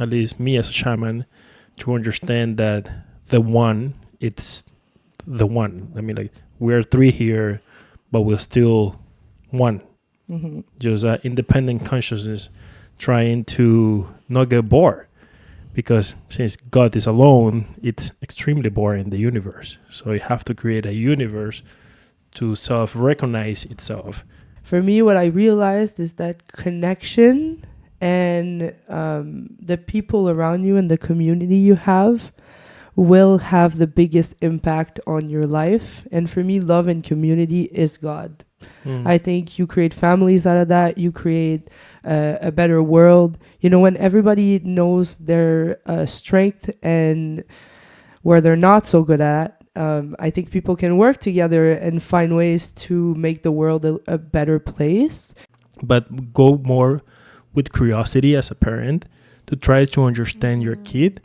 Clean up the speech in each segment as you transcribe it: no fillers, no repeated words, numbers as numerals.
at least me as a shaman, to understand that the one, it's the one. I mean, like, we're three here, but we're still one. Mm-hmm. Just independent consciousness trying to not get bored. Because since God is alone, it's extremely boring, the universe. So you have to create a universe to self-recognize itself. For me, what I realized is that connection and the people around you and the community you have will have the biggest impact on your life. And for me, love and community is God. I think you create families out of that. You create a better world. You know, when everybody knows their strength and where they're not so good at, I think people can work together and find ways to make the world a better place. But go more with curiosity as a parent to try to understand your kid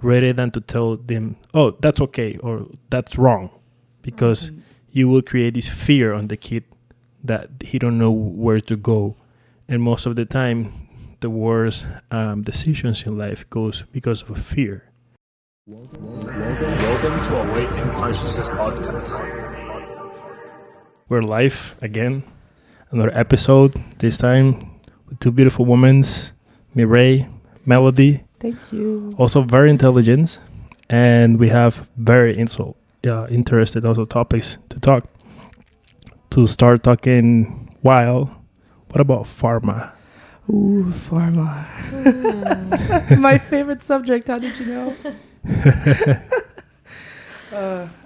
rather than to tell them, oh, that's okay or that's wrong. Because you will create this fear on the kid that he don't know where to go. And most of the time, the worst decisions in life goes because of fear. Welcome to Awaken Consciousness Podcast. We're live again, another episode, this time with two beautiful women, Mireille, Melody. Thank you. Also very intelligent, and we have very interested also topics to talk. To start talking, what about pharma? Ooh, pharma. My favorite subject. How did you know?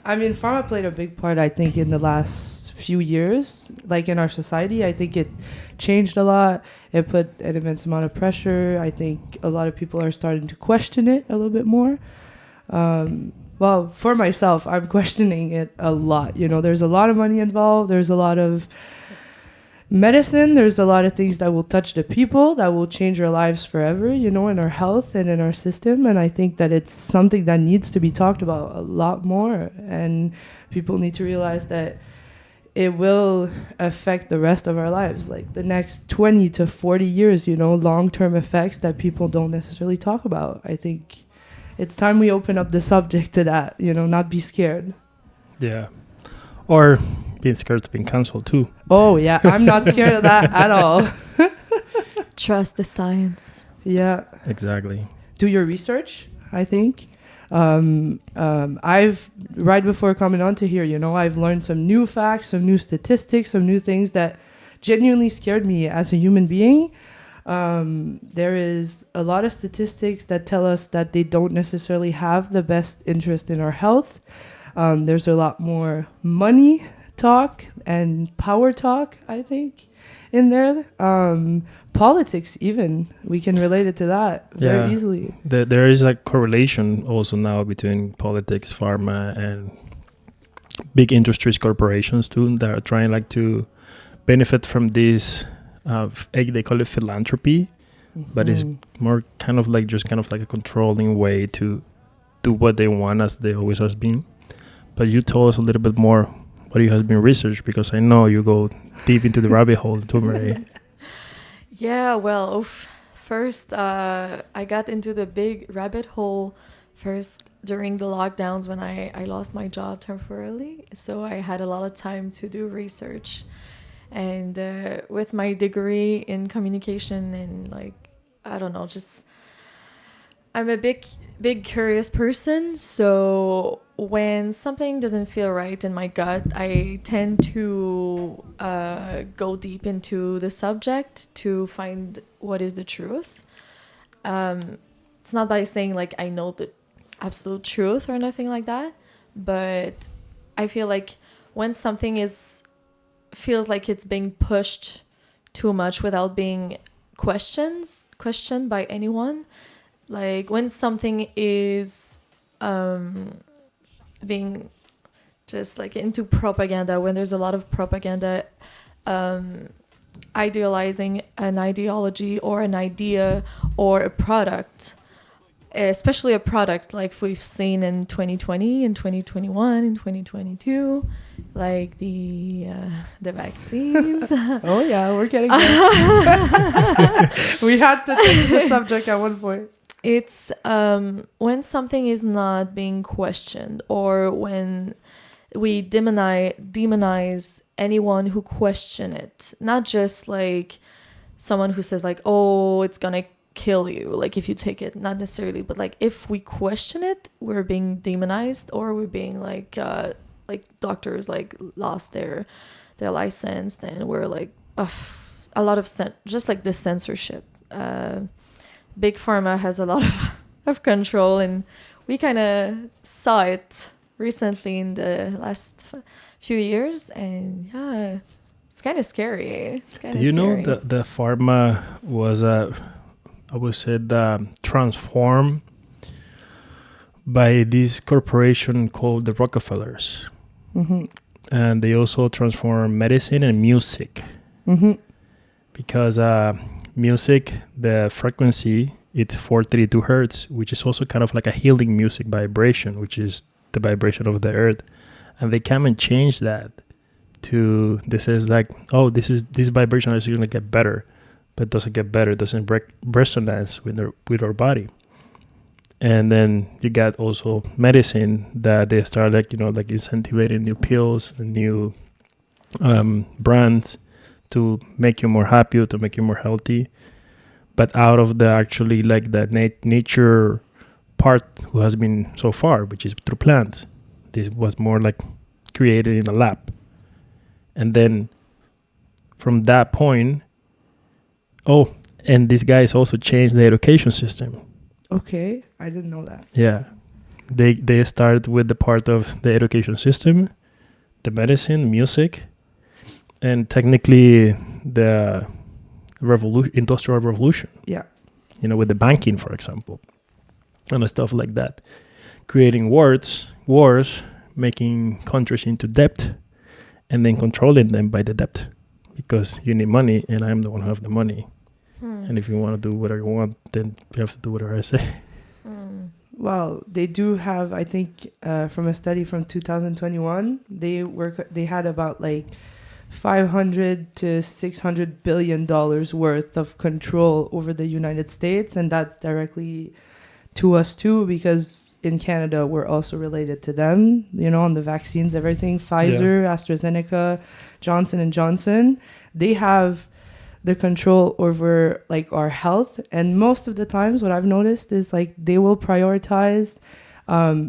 I mean, pharma played a big part, I think, in the last few years. Like in our society, I think it changed a lot. It put an immense amount of pressure. I think a lot of people are starting to question it a little bit more. Well, for myself, I'm questioning it a lot. You know, there's a lot of money involved. There's a lot of medicine. There's a lot of things that will touch the people, that will change our lives forever, you know, in our health and in our system. And I think that it's something that needs to be talked about a lot more. And people need to realize that it will affect the rest of our lives, like the next 20 to 40 years, you know, long-term effects that people don't necessarily talk about. I think it's time we open up the subject to that, you know, not be scared. Yeah. Or being scared of being cancelled too. Oh, yeah. I'm not scared of that at all. Trust the science. Yeah. Exactly. Do your research, I think. I've, right before coming on to here, you know, I've learned some new facts, some new statistics, some new things that genuinely scared me as a human being. There is a lot of statistics that tell us that they don't necessarily have the best interest in our health. There's a lot more money talk and power talk, I think, in there. Politics even, we can relate it to that very easily. There is a correlation also now between politics, pharma, and big industries, corporations too, that are trying like to benefit from this. They call it philanthropy, but it's more kind of like a controlling way to do what they want, as they always has been. But you told us a little bit more what you has been researched, because I know you go deep into the rabbit hole too, Marie. Yeah, well, first I got into the big rabbit hole first during the lockdowns when I lost my job temporarily. So I had a lot of time to do research. And with my degree in communication and like, I don't know, just I'm a big curious person. So when something doesn't feel right in my gut, I tend to go deep into the subject to find what is the truth. It's not by saying like I know the absolute truth or nothing like that, but I feel like when something feels like it's being pushed too much without being questioned by anyone, like when something is being just like into propaganda, when there's a lot of propaganda idealizing an ideology or an idea or a product, especially a product like we've seen in 2020, in 2021, in 2022, like the vaccines. Oh yeah, we're getting there. We had to change the subject at one point. It's when something is not being questioned, or when we demonize anyone who question it. Not just like someone who says like, oh, it's gonna kill you, like if you take it. Not necessarily, but like if we question it, we're being demonized, or we're being like doctors like lost their license, and we're like a lot of just like the censorship. Big Pharma has a lot of control, and we kind of saw it recently in the last few years, and yeah, it's kind of scary. It's kind of Do you scary. know the pharma was, I would say, transformed by this corporation called the Rockefellers. Mm-hmm. And they also transform medicine and music. Mm-hmm. Because music, the frequency, it's 432 hertz, which is also kind of like a healing music vibration, which is the vibration of the earth. And they come and change that to, this is like, oh, this vibration is going to get better, but it doesn't get better. It doesn't break resonance with our body. And then you got also medicine that they start like, like incentivizing new pills and new brands to make you more happy, to make you more healthy. But out of the actually like the nature part who has been so far, which is through plants. This was more like created in a lab. And then from that point, and these guys also changed the education system. Okay, I didn't know that. Yeah. They started with the part of the education system, the medicine, music, and technically the industrial revolution. Yeah. With the banking, for example, and stuff like that. Creating wars, making countries into debt, and then controlling them by the debt. Because you need money, and I'm the one who have the money. And if you want to do whatever you want, then you have to do whatever I say. Well, they do have, I think, from a study from 2021, they had about like $500 to $600 billion worth of control over the United States, and that's directly to us too, because in Canada we're also related to them, on the vaccines, everything. Pfizer, AstraZeneca, Johnson and Johnson, they have the control over like our health, and most of the times what I've noticed is like they will prioritize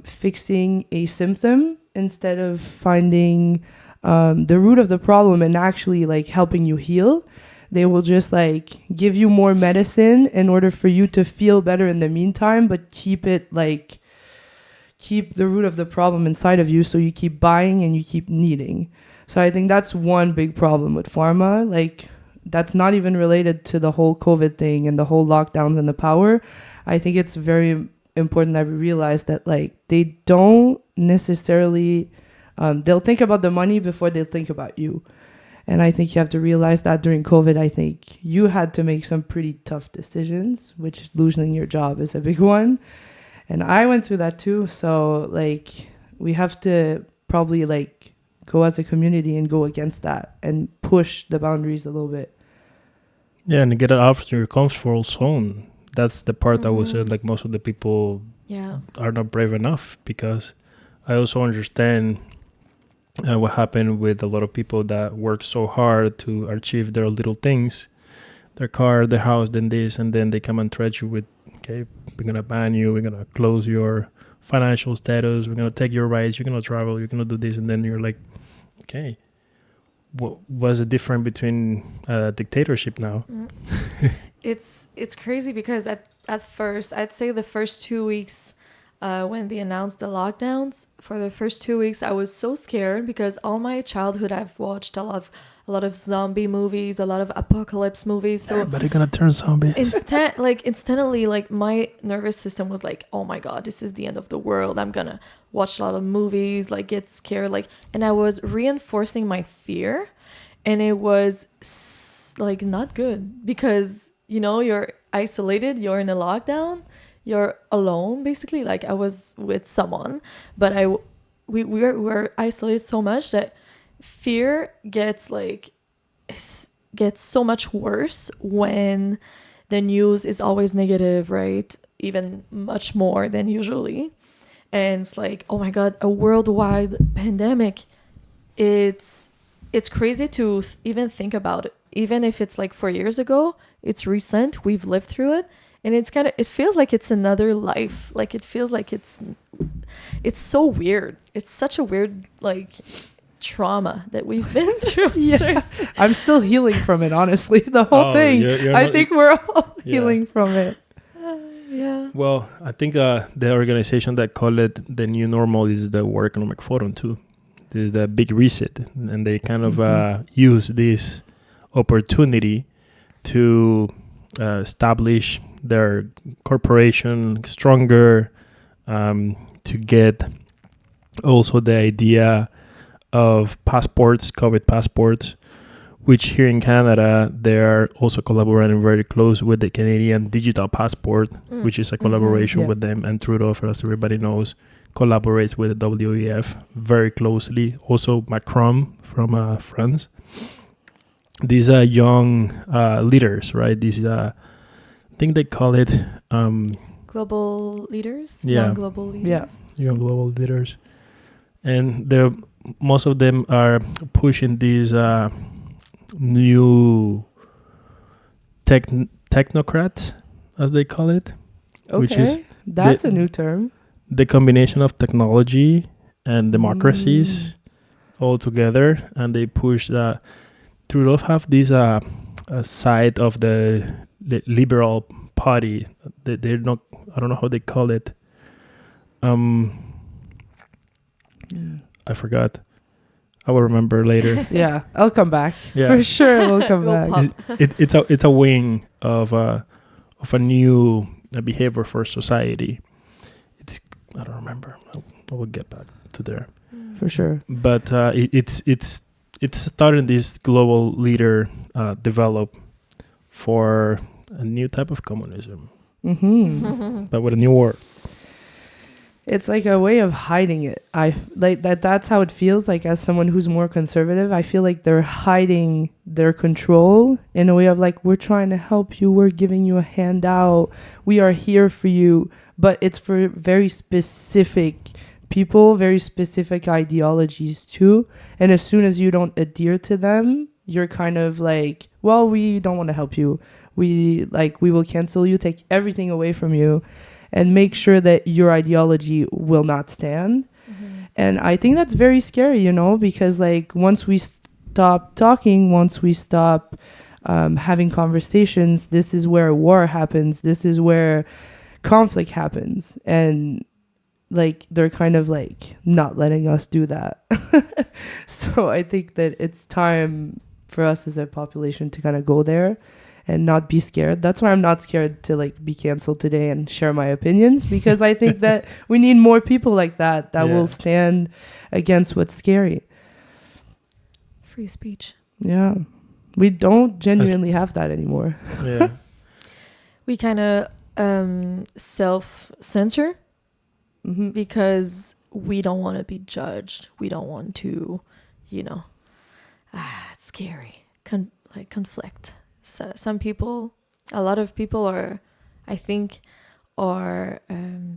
fixing a symptom instead of finding the root of the problem and actually like helping you heal. They will just like give you more medicine in order for you to feel better in the meantime, but keep the root of the problem inside of you, so you keep buying and you keep needing. So I think that's one big problem with pharma. Like, that's not even related to the whole COVID thing and the whole lockdowns and the power. I think it's very important that we realize that like they don't necessarily they'll think about the money before they think about you. And I think you have to realize that during COVID, I think you had to make some pretty tough decisions, which losing your job is a big one. And I went through that too. So like we have to probably like go as a community and go against that and push the boundaries a little bit. Yeah, and get it out of your comfort zone. That's the part I would say like most of the people are not brave enough, because I also understand what happened with a lot of people that work so hard to achieve their little things, their car, their house, then this, and then they come and threat you with, okay, we're going to ban you, we're going to close your financial status, we're going to take your rights, you're going to travel, you're going to do this, and then you're like, okay, what was the difference between dictatorship now? It's crazy, because at first, I'd say the first 2 weeks, when they announced the lockdowns, for the first 2 weeks, I was so scared, because all my childhood I've watched a lot of zombie movies, a lot of apocalypse movies. So everybody gonna turn zombies. Instantly, like my nervous system was like, oh my god, this is the end of the world. I'm gonna watch a lot of movies, like get scared, like, and I was reinforcing my fear, and it was like not good, because you're isolated, you're in a lockdown. You're alone, basically. Like I was with someone, but we were isolated so much that fear gets so much worse when the news is always negative, right? even much more than usually. And it's like, oh my God, a worldwide pandemic. It's crazy to even think about it. Even if it's like 4 years ago, it's recent. We've lived through it. And it feels like it's another life. Like it feels like it's so weird. It's such a weird, like, trauma that we've been through. Yeah. I'm still healing from it, honestly. The whole thing. I think we're all healing from it. Yeah. Well, I think the organization that call it the new normal is the World Economic Forum too. This is the big reset, and they kind of use this opportunity to establish their corporation stronger, to get also the idea of passports, COVID passports, which here in Canada, they're also collaborating very close with the Canadian Digital Passport, which is a collaboration with them. And Trudeau, as everybody knows, collaborates with the WEF very closely. Also Macron from France. These are young leaders, right? These I think they call it global leaders. Yeah. Young global leaders. Young global leaders, and most of them are pushing these new technocrats, as they call it, which is that's a new term. The combination of technology and democracies all together, and they push Trudeau have this side of the Liberal Party. They're not. I don't know how they call it. I forgot. I will remember later. Yeah, I'll come back. Yeah. For sure, we'll come back. It's a wing of a new behavior for society. I don't remember. I will get back to there. For sure. But it's starting this global leader develop for a new type of communism, but with a new word. It's like a way of hiding it. I like that. That's how it feels like as someone who's more conservative. I feel like they're hiding their control in a way of like, we're trying to help you. We're giving you a handout. We are here for you. But it's for very specific people, very specific ideologies too. And as soon as you don't adhere to them, you're kind of like, well, we don't want to help you. We will cancel you, take everything away from you, and make sure that your ideology will not stand. And I think that's very scary, because like once we stop talking, once we stop having conversations, this is where war happens. This is where conflict happens. And like they're kind of like not letting us do that. So I think that it's time for us as a population to kind of go there and not be scared. That's why I'm not scared to like be canceled today and share my opinions, because I think that we need more people like that will stand against what's scary. Free speech. Yeah. We don't genuinely have that anymore. Yeah. We kind of self-censor because we don't want to be judged. We don't want to, it's scary. Conflict. So a lot of people are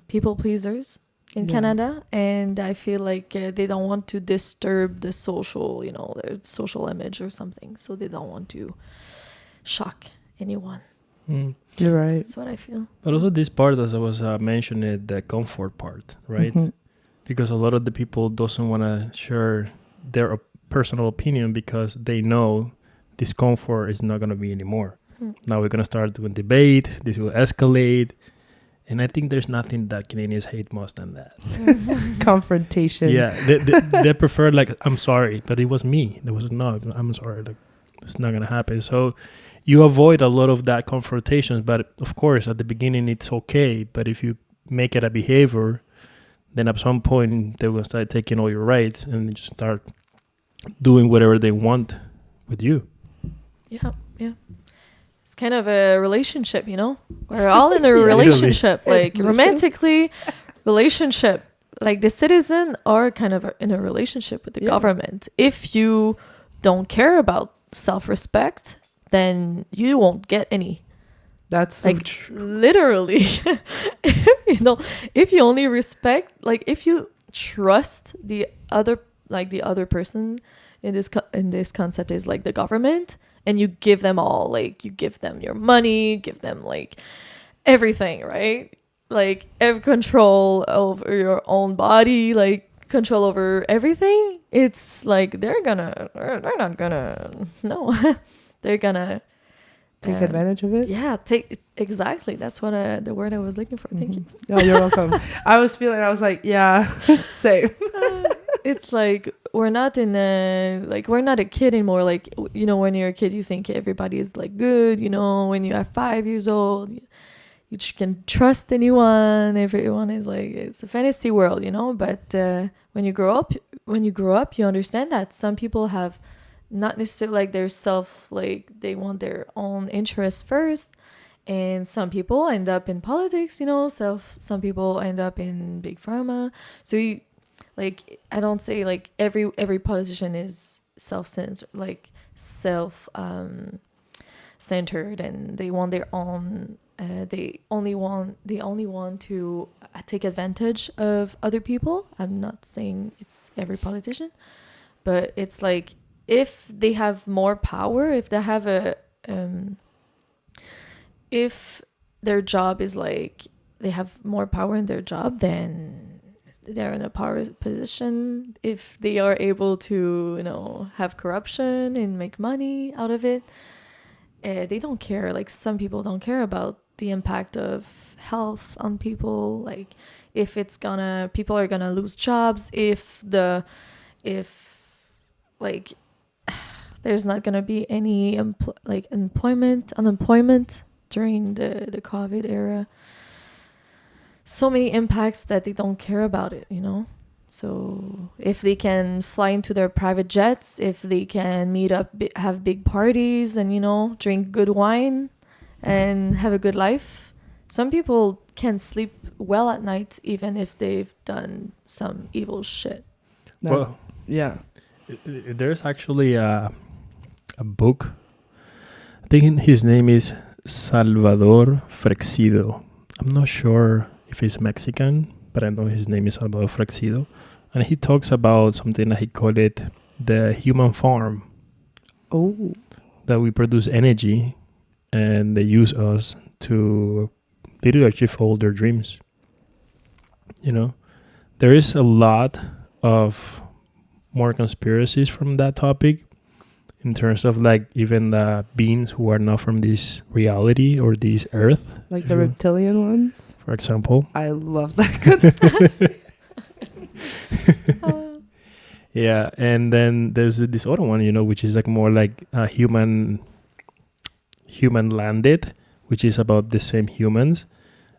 people pleasers in Canada, and I feel like they don't want to disturb the social, their social image or something, so they don't want to shock anyone. You're right. That's what I feel. But also this part, as I was mentioning, the comfort part, right? Because a lot of the people doesn't want to share their personal opinion because they know this comfort is not going to be anymore. Now we're going to start doing debate. This will escalate. And I think there's nothing that Canadians hate most than that. Confrontation. Yeah. They prefer like, I'm sorry, but it was me. There was no, I'm sorry. Like, it's not going to happen. So you avoid a lot of that confrontation. But of course, at the beginning, it's okay. But if you make it a behavior, then at some point, they will start taking all your rights and just start doing whatever they want with you. Yeah. It's kind of a relationship, We're all in a relationship, like romantically, relationship. Like the citizen are kind of in a relationship with the government. If you don't care about self-respect, then you won't get any. That's so like true. literally. If you only respect, like if you trust the other person in this concept is like the government, and you give them all, like you give them your money, give them like everything, right? Like every control over your own body, like control over everything. It's like they're not gonna no. They're gonna Take advantage of it. yeah, exactly. That's what the word I was looking for. Thank you. Oh, you're welcome. I was like, yeah, same. It's like we're not a kid anymore. Like, when you're a kid, you think everybody is like good. When you are 5 years old, you can trust anyone. Everyone is like, it's a fantasy world, But when you grow up, you understand that some people have not necessarily like their self, like they want their own interests first. And some people end up in politics, some people end up in Big Pharma. So I don't say like every politician is self-centered, like centered, and they want their own, they only want to take advantage of other people. I'm not saying it's every politician, but it's like, if they have more power, if they have if their job is like, they have more power in their job, then they're in a power position. If they are able to, have corruption and make money out of it, they don't care. Like, some people don't care about the impact of health on people. Like, if people are gonna lose jobs, if like there's not gonna be any unemployment during the COVID era. So many impacts that they don't care about it, So if they can fly into their private jets, if they can meet up, have big parties, and drink good wine and have a good life, some people can sleep well at night even if they've done some evil shit. Well, yeah. There's actually a book. I think his name is Salvador Frexido. I'm not sure if he's Mexican, but I know his name is Salvador Frexido. And he talks about something that he called it the human farm. Oh. That we produce energy and they use us to literally achieve all their dreams. There is a lot of more conspiracies from that topic, in terms of like even the beings who are not from this reality or this earth, like the reptilian ones, for example. I love that conspiracy. Yeah, and then there's this other one, which is like more like human landed, which is about the same humans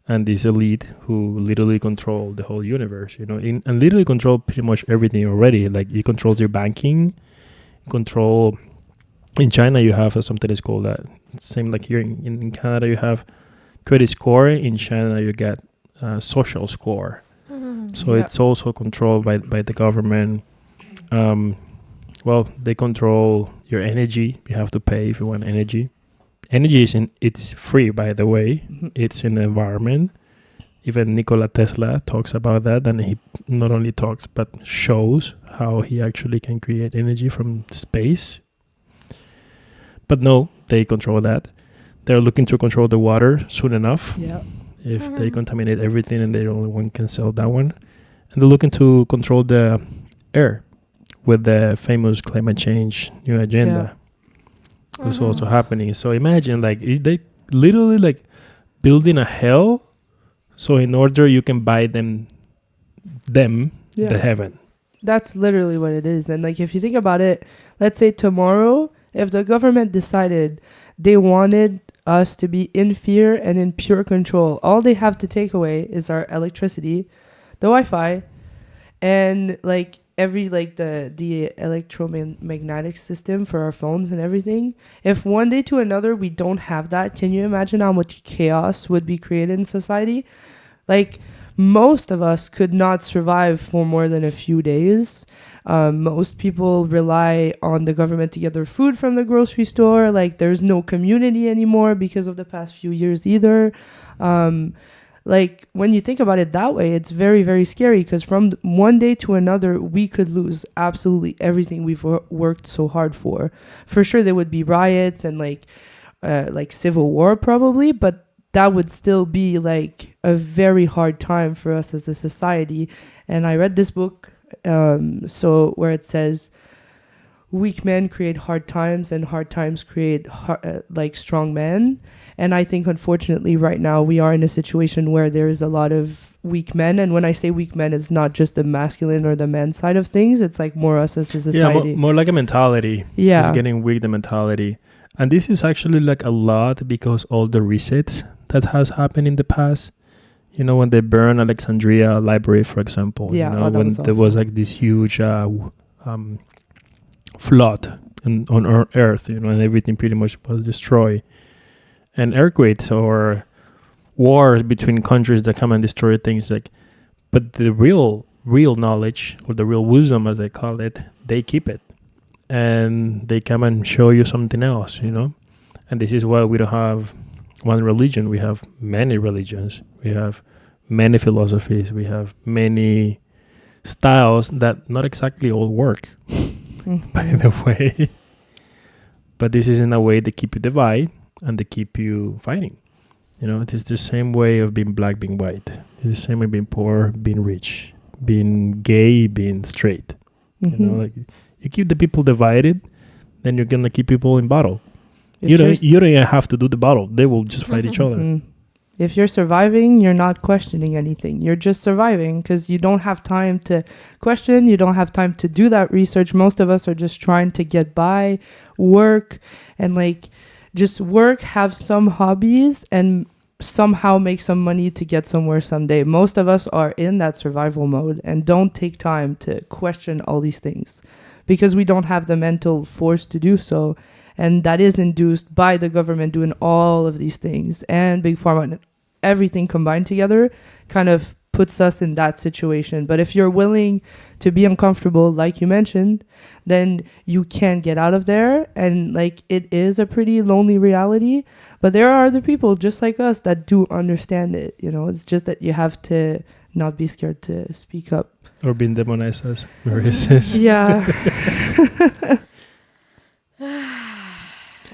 and this elite who literally control the whole universe, and literally control pretty much everything already. Like, it controls your banking, control. In China, you have something that's called that. Same like here in Canada, you have credit score. In China, you get social score. Mm-hmm. So it's also controlled by the government. They control your energy. You have to pay if you want energy. Energy it's free, by the way. Mm-hmm. It's in the environment. Even Nikola Tesla talks about that, and he not only talks but shows how he actually can create energy from space. But no, they control that. They're looking to control the water soon enough. Yeah. If they contaminate everything and they're the only one can sell that one. And they're looking to control the air with the famous climate change new agenda. Yeah. It's also happening. So imagine, like, they literally like building a hell. So in order you can buy them the heaven. That's literally what it is. And like, if you think about it, let's say tomorrow, if the government decided they wanted us to be in fear and in pure control, all they have to take away is our electricity, the Wi-Fi, and like the electromagnetic system for our phones and everything. If one day to another we don't have that, can you imagine how much chaos would be created in society? Like, most of us could not survive for more than a few days. Most people rely on the government to get their food from the grocery store. Like, there's no community anymore because of the past few years either. Like, when you think about it that way, it's very, very scary, because from one day to another, we could lose absolutely everything we've worked so hard for. For sure, there would be riots and like civil war probably, but that would still be like a very hard time for us as a society. And I read this book, where it says, weak men create hard times and hard times create like strong men. And I think, unfortunately, right now we are in a situation where there's a lot of weak men. And when I say weak men, it's not just the masculine or the men side of things. It's like more us as a society. Yeah, more like a mentality. Yeah. It's getting weak, the mentality. And this is actually like a lot because all the resets that has happened in the past. You know, when they burned Alexandria Library, for example. Yeah, you know, when there was like this huge flood on Earth, you know, and everything pretty much was destroyed. And earthquakes or wars between countries that come and destroy things, like, but the real knowledge, or the real wisdom as they call it, they keep it, and they come and show you something else, you know. And this is why we don't have one religion. We have many religions. We have many philosophies. We have many styles that not exactly all work, by the way. But this is in a way they keep you divided and they keep you fighting. You know, it is the same way of being black, being white. It's the same way being poor, being rich, being gay, being straight. You know, like, you keep the people divided, then you're gonna keep people in battle. You don't even have to do the battle. They will just fight each other. If you're surviving, you're not questioning anything. You're just surviving because you don't have time to question. You don't have time to do that research. Most of us are just trying to get by, work, and like just work, have some hobbies, and somehow make some money to get somewhere someday. Most of us are in that survival mode and don't take time to question all these things because we don't have the mental force to do so. And that is induced by the government doing all of these things, and Big Pharma, and everything combined together kind of puts us in that situation. But if you're willing to be uncomfortable, like you mentioned, then you can get out of there. And like, it is a pretty lonely reality, but there are other people just like us that do understand it. You know, it's just that you have to not be scared to speak up. Or being demonized as racist. Yeah.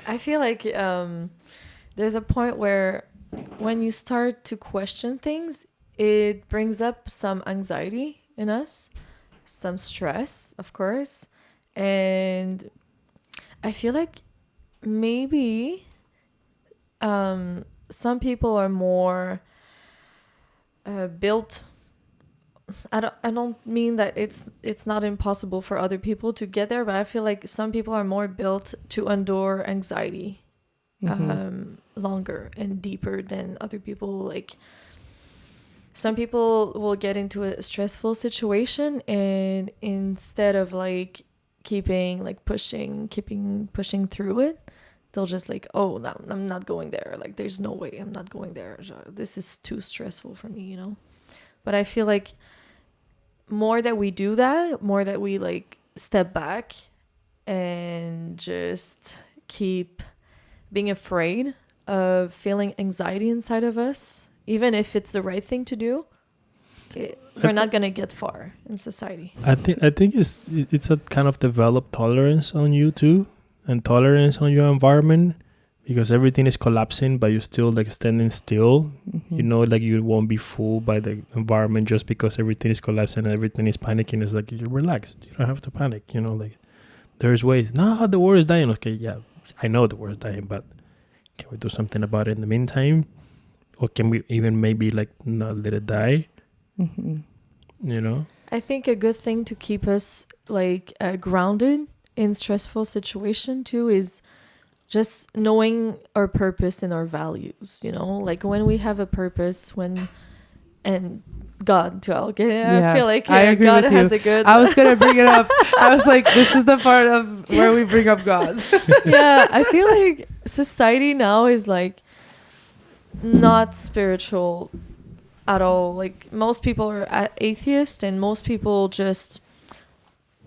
I feel like there's a point where when you start to question things, it brings up some anxiety in us, some stress, of course. And I feel like maybe some people are more built. I don't mean that it's not impossible for other people to get there, but I feel like some people are more built to endure anxiety longer and deeper than other people. Like, some people will get into a stressful situation, and instead of like keeping pushing through it, they'll just like, oh, no, I'm not going there. Like, there's no way I'm not going there. This is too stressful for me, you know? But I feel like more that we do that, more that we like step back and just keep being afraid of feeling anxiety inside of us, even if it's the right thing to do, we're not going to get far in society. I think it's a kind of developed tolerance on you too, and tolerance on your environment, because everything is collapsing, but you're still like standing still. You know, like you won't be fooled by the environment just because everything is collapsing and everything is panicking. It's like, you're relaxed. You don't have to panic. You know, like there's ways. No, the world is dying. Okay, yeah, I know the world is dying, but can we do something about it in the meantime? Or can we even maybe like not let it die? You know? I think a good thing to keep us like grounded in stressful situation too is just knowing our purpose and our values, you know, like when we have a purpose, and God too. I feel like I agree God with has you. a good. I was gonna bring it up. I was like, this is the part of where we bring up God. Yeah, I feel like society now is like not spiritual at all. Like most people are atheist, and most people just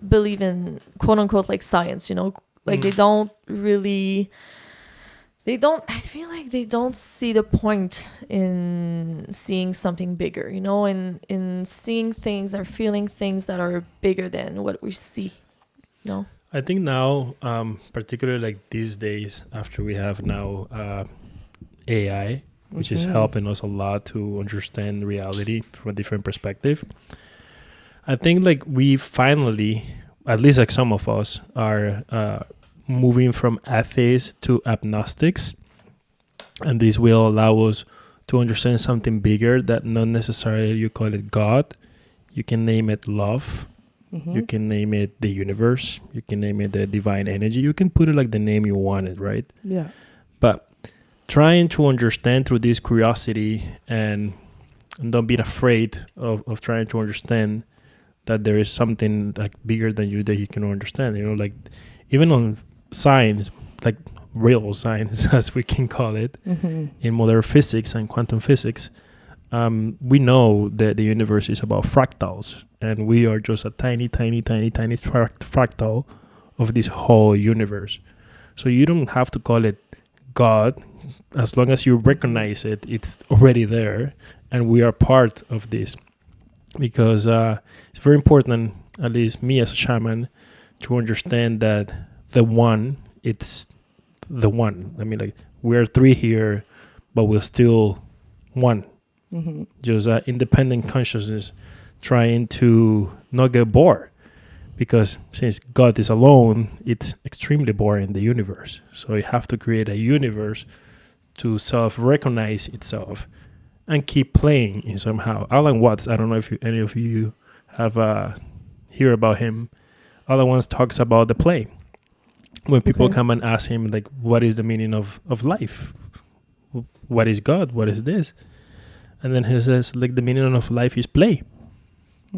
believe in quote unquote like science, you know, like they don't really, I feel like they don't see the point in seeing something bigger, you know, in seeing things or feeling things that are bigger than what we see, you know. I think now, particularly like these days, after we have now AI, which is helping us a lot to understand reality from a different perspective. I think like we finally, at least like some of us, are moving from atheists to agnostics, and this will allow us to understand something bigger that not necessarily you call it God. You can name it love. You can name it the universe. You can name it the divine energy. You can put it like the name you wanted, right? Yeah. But trying to understand through this curiosity and don't being afraid of trying to understand that there is something like bigger than you that you can understand, you know, like even on science, like real science as we can call it, in modern physics and quantum physics, we know that the universe is about fractals, and we are just a tiny fractal of this whole universe. So you don't have to call it God. As long as you recognize it, it's already there, and we are part of this. Because it's very important, at least me as a shaman, to understand that the one, it's the one. I mean, like, we're three here, but we're still one. Just independent consciousness trying to not get bored. Because since God is alone, it's extremely boring, the universe. So you have to create a universe to self-recognize itself and keep playing in somehow. Alan Watts, I don't know if any of you have hear about him. Alan Watts talks about the play. When people come and ask him, like, what is the meaning of life? What is God? What is this? And then he says, like, the meaning of life is play.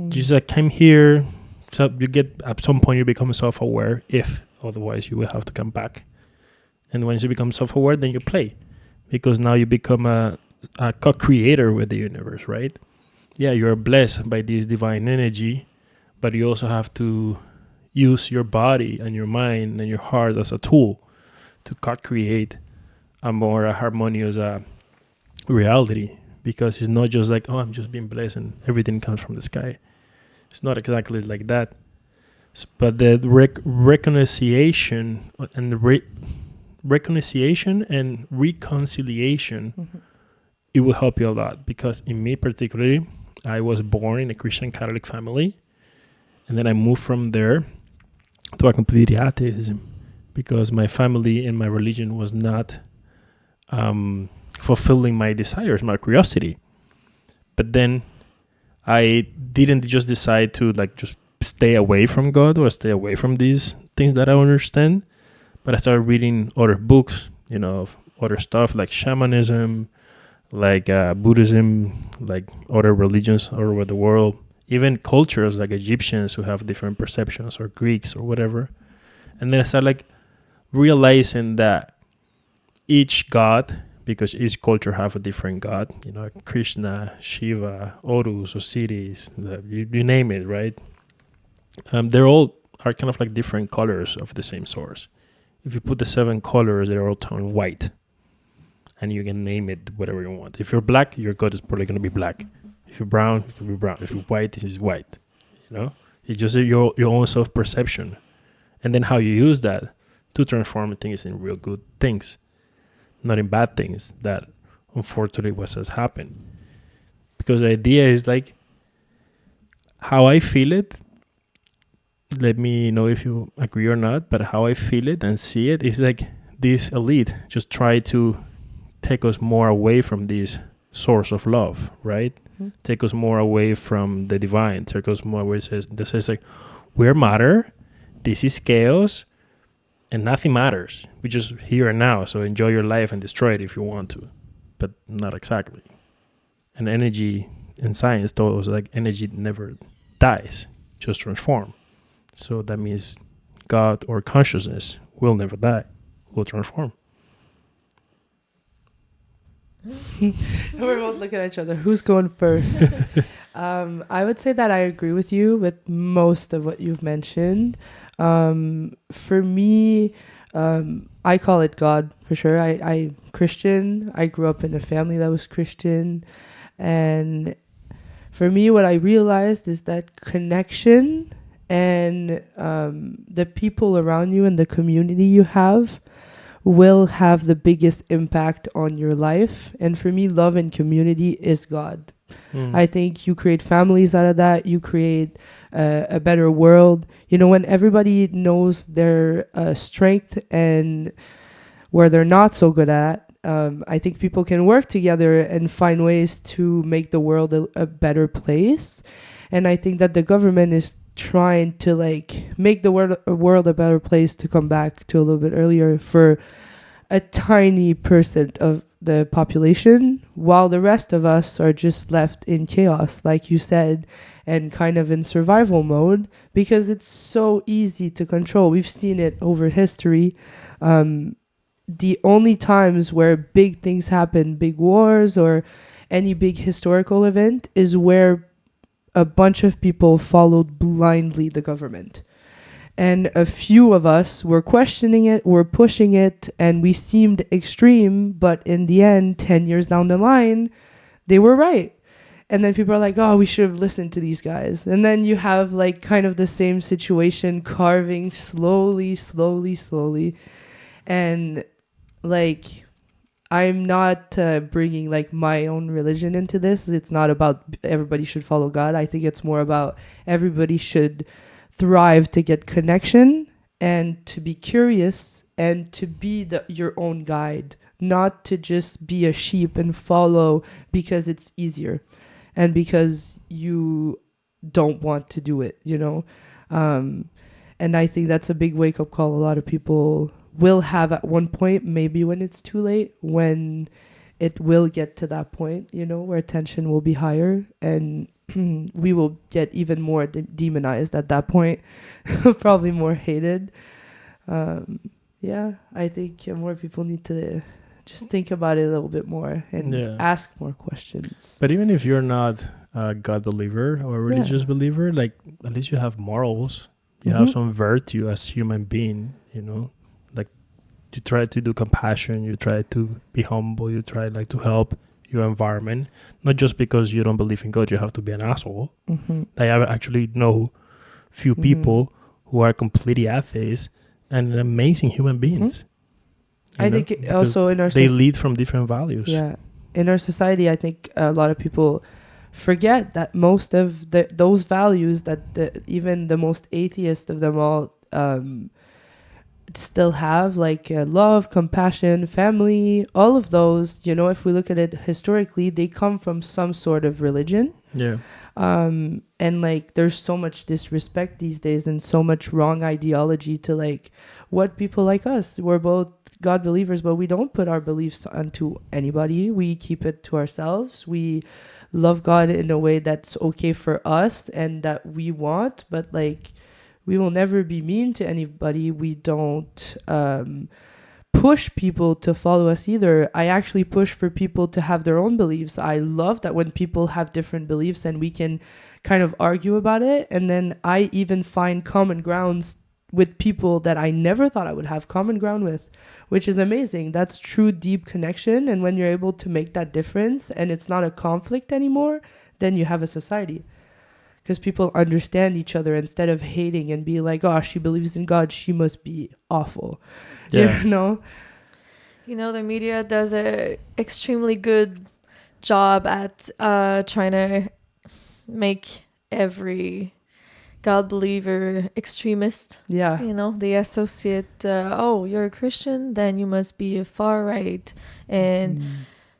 Just like, come here. So you get, at some point, you become self-aware. If otherwise, you will have to come back. And once you become self-aware, then you play, because now you become a co-creator with the universe, right? Yeah, you're blessed by this divine energy, but you also have to use your body and your mind and your heart as a tool to co-create a more harmonious reality. Because it's not just like, oh, I'm just being blessed and everything comes from the sky. It's not exactly like that. But the reconciliation and reconciliation, it will help you a lot. Because in me particularly, I was born in a Christian Catholic family, and then I moved from there to a complete atheism, because my family and my religion was not fulfilling my desires, my curiosity. But then I didn't just decide to like just stay away from God or stay away from these things that I understand, but I started reading other books, you know, other stuff like shamanism, like Buddhism, like other religions all over the world, even cultures like Egyptians who have different perceptions, or Greeks or whatever. And then I started like realizing that each god, because each culture have a different god, you know, Krishna, Shiva, Horus, Osiris, you name it, right? They're all are kind of like different colors of the same source. If you put the 7 colors, they're all turned white, and you can name it whatever you want. If you're black, your god is probably going to be black. If you're brown, it can be brown. If you're white, it's white. You know, it's just your own self-perception, and then how you use that to transform things in real good things, not in bad things that unfortunately has happened. Because the idea is like how I feel it. Let me know if you agree or not, but how I feel it and see it is like this elite just try to take us more away from this source of love, right? Take us more away from the divine, take us more away. This says like, we're matter, this is chaos, and nothing matters. We just here and now, so enjoy your life and destroy it if you want to, but not exactly. And energy in science told us like energy never dies, just transform. So that means God or consciousness will never die, will transform. We're both looking at each other. Who's going first? I would say that I agree with you with most of what you've mentioned. For me, I call it God for sure. I Christian. I grew up in a family that was Christian, and for me, what I realized is that connection and the people around you and the community you have will have the biggest impact on your life. And for me, love and community is God. I think you create families out of that. You create a better world. You know, when everybody knows their strength and where they're not so good at, I think people can work together and find ways to make the world a better place. And I think that the government is trying to like make the world a better place, to come back to a little bit earlier, for a tiny percent of the population, while the rest of us are just left in chaos, like you said, and kind of in survival mode, because it's so easy to control. We've seen it over history. The only times where big things happen, big wars or any big historical event, is where a bunch of people followed blindly the government. And a few of us were questioning it, were pushing it, and we seemed extreme, but in the end, 10 years down the line, they were right. And then people are like, oh, we should have listened to these guys. And then you have like kind of the same situation carving slowly. And like, I'm not bringing like my own religion into this. It's not about everybody should follow God. I think it's more about everybody should thrive to get connection and to be curious and to be your own guide, not to just be a sheep and follow because it's easier and because you don't want to do it, you know. And I think that's a big wake-up call a lot of people will have at one point, maybe when it's too late, when it will get to that point, you know, where tension will be higher and we will get even more demonized at that point, probably more hated. Yeah, I think more people need to just think about it a little bit more and ask more questions. But even if you're not a God believer or a religious believer, like at least you have morals. You have some virtue as human being, you know, like you try to do compassion, you try to be humble, you try like to help your environment, not just because you don't believe in God, you have to be an asshole. I actually know few people who are completely atheists and amazing human beings. I think also in our they lead from different values. Yeah, in our society, I think a lot of people forget that most of those values that even the most atheist of them all still have, like love, compassion, family, all of those, you know, if we look at it historically, they come from some sort of religion. Yeah. And like there's so much disrespect these days and so much wrong ideology to like what people like us, we're both God believers, but we don't put our beliefs onto anybody. We keep it to ourselves. We love God in a way that's okay for us and that we want, but like we will never be mean to anybody. We don't push people to follow us either. I actually push for people to have their own beliefs. I love that when people have different beliefs and we can kind of argue about it. And then I even find common grounds with people that I never thought I would have common ground with, which is amazing. That's true deep connection. And when you're able to make that difference and it's not a conflict anymore, then you have a society. Because people understand each other instead of hating and be like, oh, she believes in God, she must be awful. Yeah. You know? You know, the media does a extremely good job at trying to make every God believer extremist. Yeah. You know, they associate, oh, you're a Christian, then you must be a far right. And,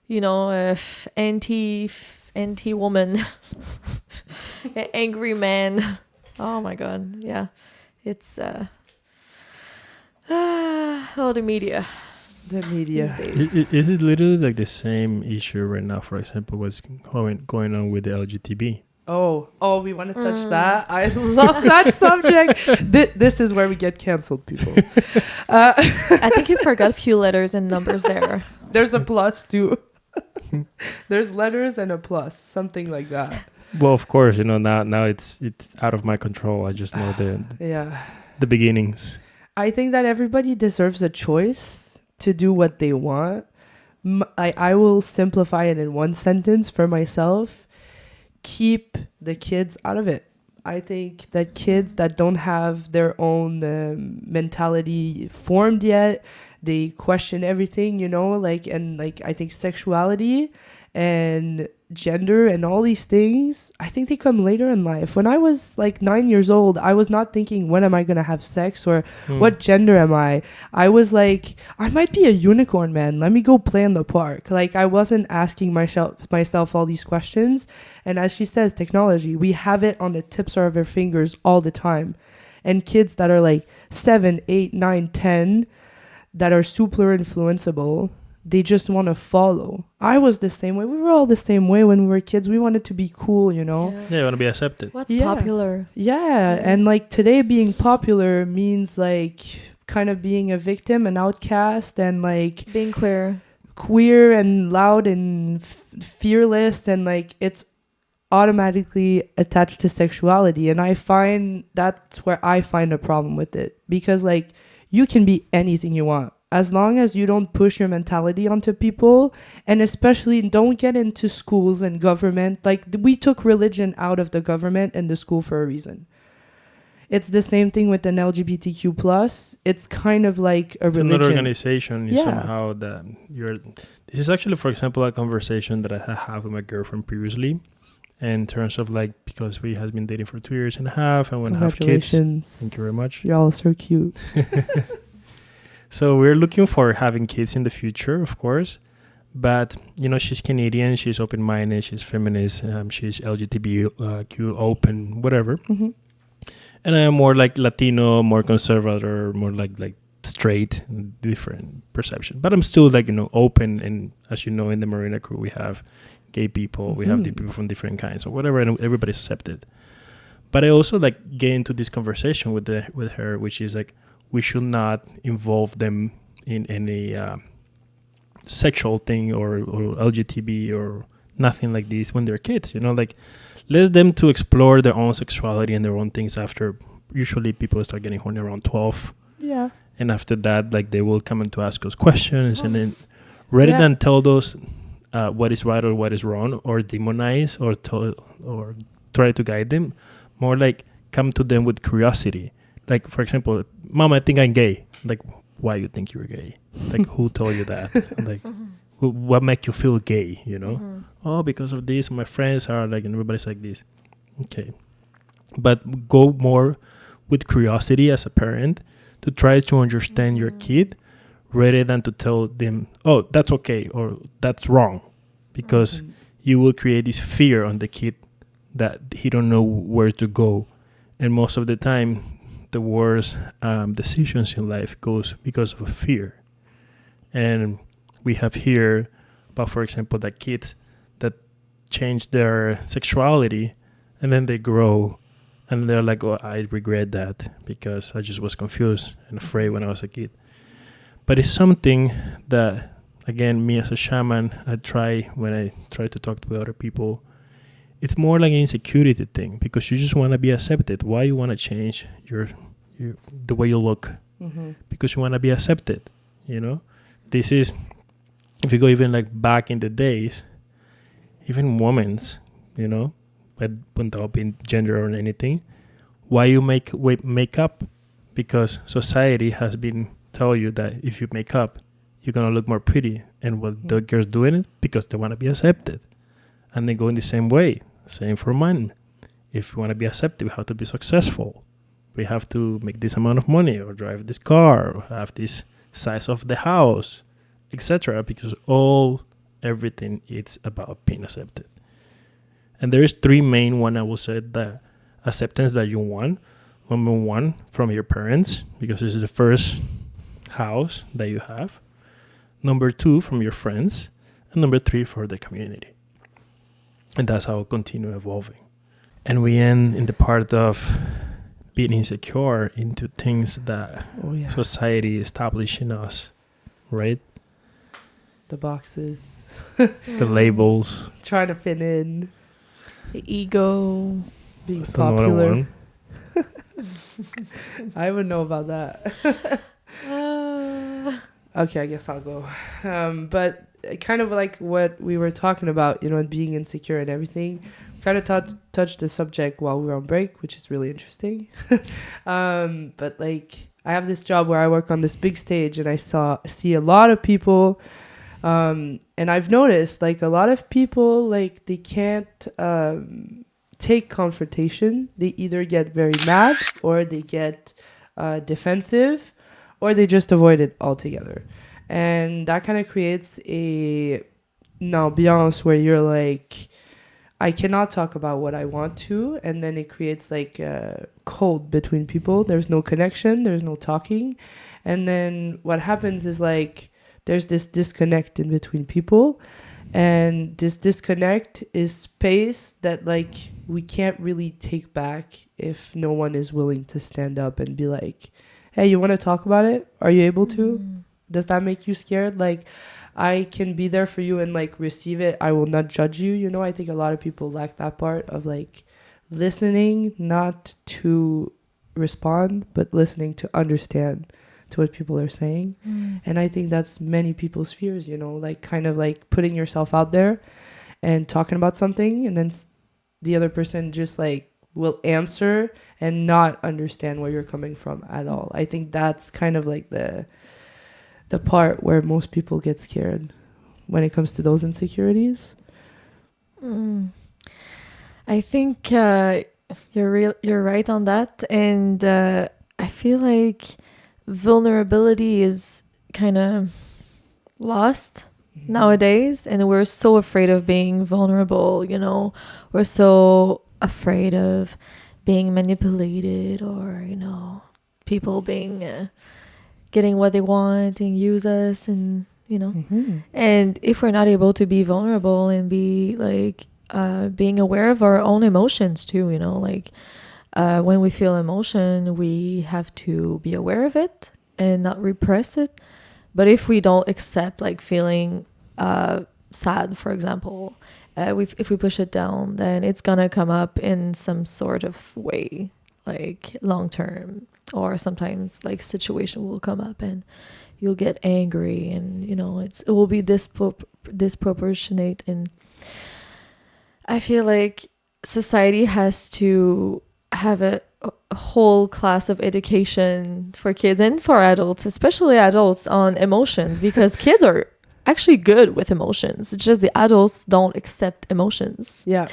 you know, anti-woman, angry man. Oh my God. Yeah. It's, the media. The media. Is it literally like the same issue right now, for example, what's going on with the LGBT? Oh, we want to touch that. I love that subject. This is where we get canceled, people. I think you forgot a few letters and numbers there. There's a plus too. There's letters and a plus, something like that. Well, of course, now it's out of my control. I just know Yeah. the beginnings. I think that everybody deserves a choice to do what they want. I will simplify it in one sentence for myself. Keep the kids out of it. I think that kids that don't have their own mentality formed yet, they question everything, I think sexuality and gender and all these things, I think they come later in life. When I was like 9 years old, I was not thinking, when am I going to have sex or what gender am I? I was like, I might be a unicorn, man. Let me go play in the park. Like, I wasn't asking myself all these questions. And as she says, technology, we have it on the tips of our fingers all the time. And kids that are like 7, 8, 9, 10, that are super influenceable, they just want to follow. I was the same way. We were all the same way when we were kids. We wanted to be cool, Yeah, you want to be accepted. What's popular? Yeah, and like today being popular means like kind of being a victim, an outcast, and like being queer and loud and fearless, and like it's automatically attached to sexuality. And I find that's where I find a problem with it, because like you can be anything you want, as long as you don't push your mentality onto people, and especially don't get into schools and government. Like, we took religion out of the government and the school for a reason. It's the same thing with an LGBTQ plus. It's kind of like a religion. Another organization somehow that you're. This is actually, for example, a conversation that I have with my girlfriend previously, in terms of like, because we has been dating for 2 years and a half, and we have kids. Thank you very much. You're all so cute. So we're looking for having kids in the future, of course. But, she's Canadian, she's open-minded, she's feminist, she's LGBTQ open, whatever. Mm-hmm. And I am more like Latino, more conservative, more like straight, different perception. But I'm still like, open. And as you know, in the Marina crew, we have gay people, we have people from different kinds or whatever, and everybody's accepted. But I also like get into this conversation with her, which is like, we should not involve them in any sexual thing or LGBT or nothing like this when they're kids, like let them to explore their own sexuality and their own things after. Usually people start getting horny around 12. Yeah. And after that, like they will come in to ask us questions, and then rather than tell those what is right or what is wrong, or demonize or try to guide them, more like come to them with curiosity. Like, for example, Mom, I think I'm gay. Like, why you think you're gay? Like, who told you that? Like, what make you feel gay, Oh, because of this, my friends are like, and everybody's like this. Okay. But go more with curiosity as a parent to try to understand your kid, rather than to tell them, oh, that's okay or that's wrong. Because you will create this fear on the kid that he don't know where to go. And most of the time, the worst decisions in life goes because of fear. And we have here about, for example, that kids that change their sexuality and then they grow and they're like, oh, I regret that because I just was confused and afraid when I was a kid. But it's something that, again, me as a shaman, when I try to talk to other people, it's more like an insecurity thing, because you just want to be accepted. Why you want to change the way you look? Because you want to be accepted, This is, if you go even like back in the days, even women's, but without being gender or anything, why you make makeup? Because society has been tell you that if you make up, you're going to look more pretty. And what the girls doing it because they want to be accepted. And they go in the same way. Same for men. If you want to be accepted, we have to be successful. We have to make this amount of money or drive this car or have this size of the house, etc. Because everything is about being accepted. And there is 3 main one, I will say, the acceptance that you want. Number 1, from your parents, because this is the first house that you have. Number 2, from your friends. And number 3, for the community. And that's how it continue evolving. And we end in the part of being insecure into things that society established in us, right? the boxes, The labels. trying to fit in, The ego. being That's another popular. one. I would know about that. Okay, I guess I'll go. But kind of like what we were talking about, you know, being insecure and everything. Kind of touched the subject while we were on break, which is really interesting. But like, I have this job where I work on this big stage, and I see a lot of people. And I've noticed like a lot of people, like they can't take confrontation. They either get very mad, or they get defensive, or they just avoid it altogether. And that kind of creates an ambiance where you're like, I cannot talk about what I want to, and then it creates like a cold between people. There's no connection, there's no talking. And then what happens is like there's this disconnect in between people, and this disconnect is space that like we can't really take back if no one is willing to stand up and be like, hey, you want to talk about it? Are you able to? Does that make you scared? Like, I can be there for you and like receive it. I will not judge you. You know, I think a lot of people lack that part of like listening, not to respond, but listening to understand to what people are saying. And I think that's many people's fears, you know, like kind of like putting yourself out there and talking about something, and then the other person just like will answer and not understand where you're coming from at all. I think that's kind of like the part where most people get scared when it comes to those insecurities. I think you're right on that, and I feel like vulnerability is kind of lost nowadays, and we're so afraid of being vulnerable. You know, we're so afraid of being manipulated, or you know, people being getting what they want and use us, and you know. And if we're not able to be vulnerable and be like being aware of our own emotions too, you know, like when we feel emotion, we have to be aware of it and not repress it. But if we don't accept like feeling sad, for example, if we push it down, then it's gonna come up in some sort of way, like long term. Or sometimes like situation will come up and you'll get angry, and you know it will be disproportionate. And I feel like society has to have a whole class of education for kids and for adults, especially adults, on emotions, because kids are actually good with emotions. It's just the adults don't accept emotions. Yeah.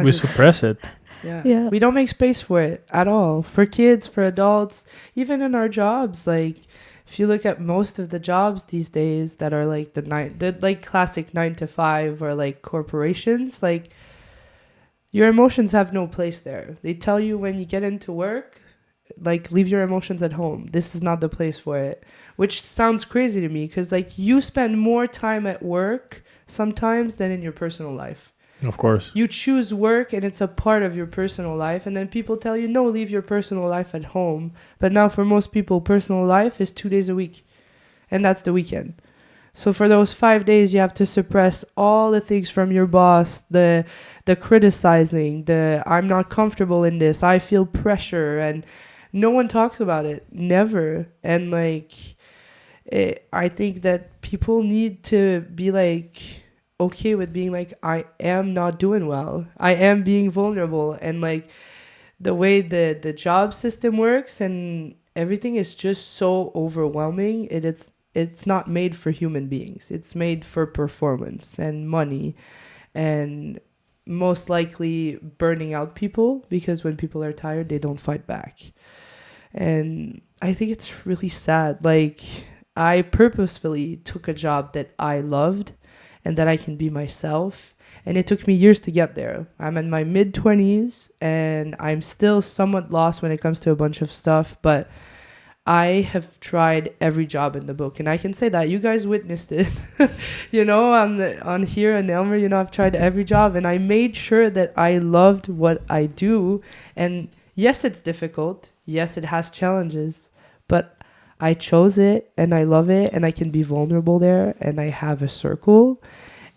We suppress it. Yeah. We don't make space for it at all. For kids, for adults, even in our jobs. Like, if you look at most of the jobs these days that are like the like classic 9 to 5 or like corporations, like your emotions have no place there. They tell you when you get into work, like, leave your emotions at home. This is not the place for it. Which sounds crazy to me, because like you spend more time at work sometimes than in your personal life. Of course. You choose work and it's a part of your personal life, and then people tell you, no, leave your personal life at home. But now for most people, personal life is 2 days a week, and that's the weekend. So for those 5 days, you have to suppress all the things from your boss, the criticizing, the I'm not comfortable in this, I feel pressure, and no one talks about it. Never. And like, I think that people need to be like okay with being like, I am not doing well, I am being vulnerable. And like the way the job system works and everything is just so overwhelming. It's not made for human beings. It's made for performance and money, and most likely burning out people, because when people are tired, they don't fight back. And I think it's really sad. Like, I purposefully took a job that I loved and that I can be myself. And it took me years to get there. I'm in my mid-20s and I'm still somewhat lost when it comes to a bunch of stuff, but I have tried every job in the book, and I can say that you guys witnessed it. You know, on here in Elmer, you know, I've tried every job, and I made sure that I loved what I do. And yes, it's difficult. Yes, it has challenges, but I chose it and I love it and I can be vulnerable there and I have a circle.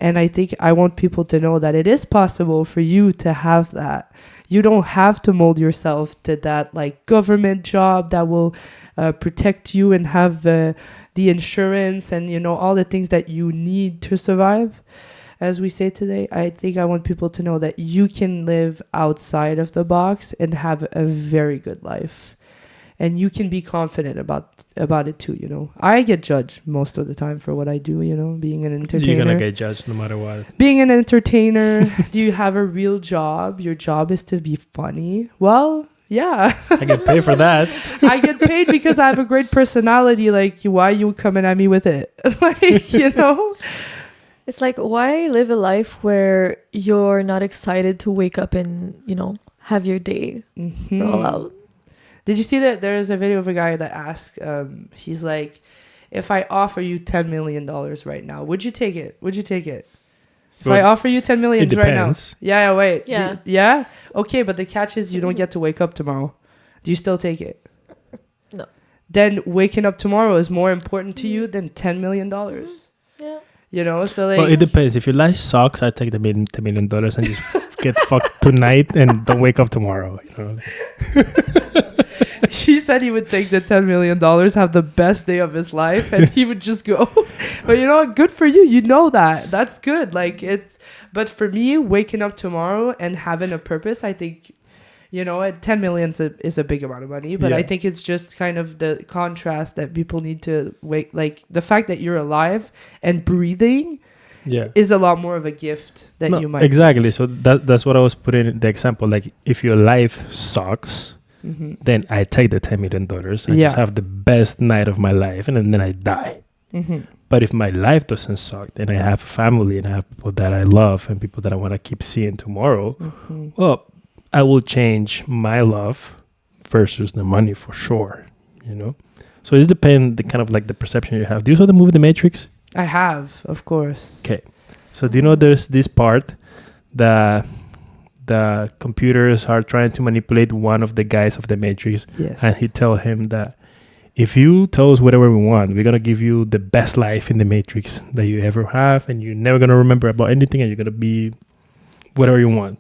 And I think I want people to know that it is possible for you to have that. You don't have to mold yourself to that like government job that will protect you and have the insurance and, you know, all the things that you need to survive. As we say today, I think I want people to know that you can live outside of the box and have a very good life. And you can be confident about it too, you know. I get judged most of the time for what I do, you know, being an entertainer. You're gonna get judged no matter what. Being an entertainer, do you have a real job? Your job is to be funny. Well, yeah. I get paid for that. I get paid because I have a great personality. Like, why are you coming at me with it? Like, you know? It's like, why live a life where you're not excited to wake up and, you know, have your day roll out? Did you see that there is a video of a guy that asked, he's like, if I offer you $10 million right now, would you take it? Would you take it? If I offer you $10 million right now. Yeah, wait. Yeah. Yeah? Okay, but the catch is you don't get to wake up tomorrow. Do you still take it? No. Then waking up tomorrow is more important to you than $10 million. Yeah. You know, so like... Well, it depends. If your life sucks, I take the $10 million and just get fucked tonight and don't wake up tomorrow. You know? He said he would take the $10 million, have the best day of his life, and he would just go. But you know what? Good for you. You know that. That's good. Like, it's... But for me, waking up tomorrow and having a purpose, I think... You know, at 10 million is a big amount of money, but I think it's just kind of the contrast that people need to wake. Like the fact that you're alive and breathing is a lot more of a gift that you might. Exactly. So that's what I was putting in the example. Like if your life sucks, then I take the $10 million and just have the best night of my life, and then I die. But if my life doesn't suck, then I have a family and I have people that I love and people that I want to keep seeing tomorrow. Well, I will change my love versus the money for sure, you know? So it depends the kind of like the perception you have. Do you saw the movie The Matrix? I have, of course. Okay. So do you know there's this part that the computers are trying to manipulate one of the guys of The Matrix. Yes. And he tell him that if you tell us whatever we want, we're going to give you the best life in The Matrix that you ever have. And you're never going to remember about anything. And you're going to be whatever you want.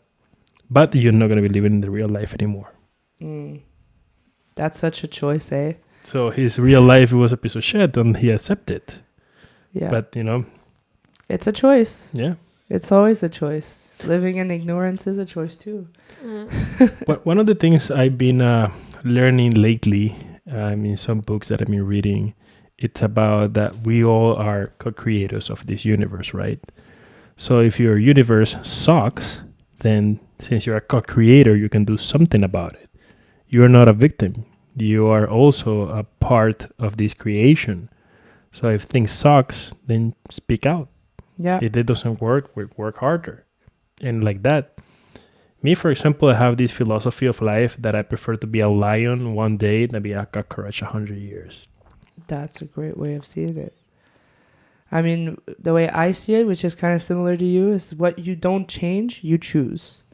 But you're not going to be living in the real life anymore. That's such a choice, eh? So his real life was a piece of shit and he accepted. Yeah. But, you know. It's a choice. Yeah. It's always a choice. Living in ignorance is a choice too. But one of the things I've been learning lately, in some books that I've been reading, it's about that we all are co-creators of this universe, right? So if your universe sucks, then since you're a co-creator, you can do something about it. You're not a victim. You are also a part of this creation. So if things sucks, then speak out. Yeah. If it doesn't work, work harder. And like that. Me, for example, I have this philosophy of life that I prefer to be a lion one day than be a cockroach 100 years. That's a great way of seeing it. I mean, the way I see it, which is kind of similar to you, is what you don't change, you choose.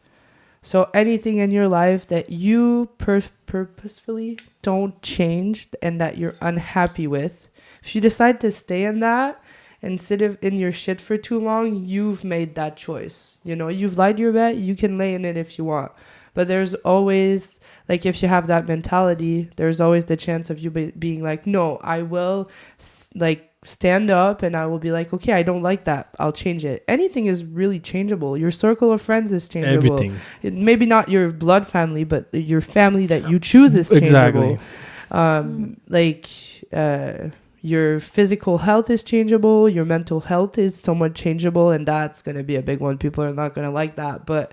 So anything in your life that you purposefully don't change and that you're unhappy with, if you decide to stay in that and sit in your shit for too long, you've made that choice. You know, you've lied your bet, you can lay in it if you want. But there's always, like, if you have that mentality, there's always the chance of you being like, no, I will, stand up and I will be like, okay, I don't like that. I'll change it. Anything is really changeable. Your circle of friends is changeable. Everything. Maybe not your blood family, but your family that you choose is changeable. Exactly. Your physical health is changeable. Your mental health is somewhat changeable. And that's going to be a big one. People are not going to like that. But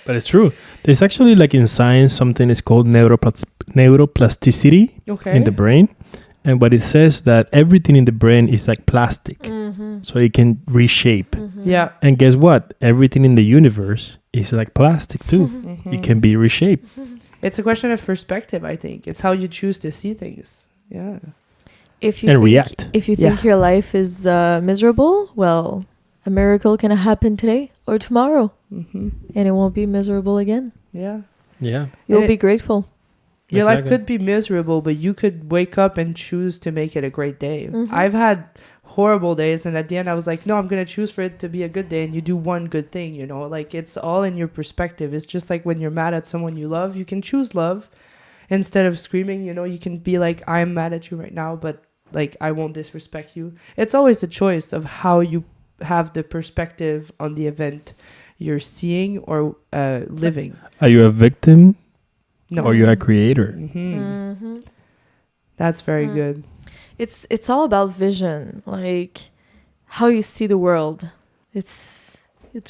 it's true. There's actually, like in science, something is called neuroplasticity in the brain. And what it says that everything in the brain is like plastic. So it can reshape. Yeah. And guess what? Everything in the universe is like plastic too. It can be reshaped. It's a question of perspective, I think. It's how you choose to see things. Yeah. If you react. If you think your life is miserable, well, a miracle can happen today or tomorrow. And it won't be miserable again. Yeah. Yeah. You'll be grateful. Your life Exactly. could be miserable, but you could wake up and choose to make it a great day. Mhm. I've had horrible days, and at the end I was like, no, I'm going to choose for it to be a good day, and you do one good thing, you know? Like, it's all in your perspective. It's just like when you're mad at someone you love, you can choose love instead of screaming, you know? You can be like, I'm mad at you right now, but like, I won't disrespect you. It's always a choice of how you have the perspective on the event you're seeing or living. Are you a victim No. or you're a creator? Mm-hmm. That's very Mm. good. It's all about vision, like how you see the world. It's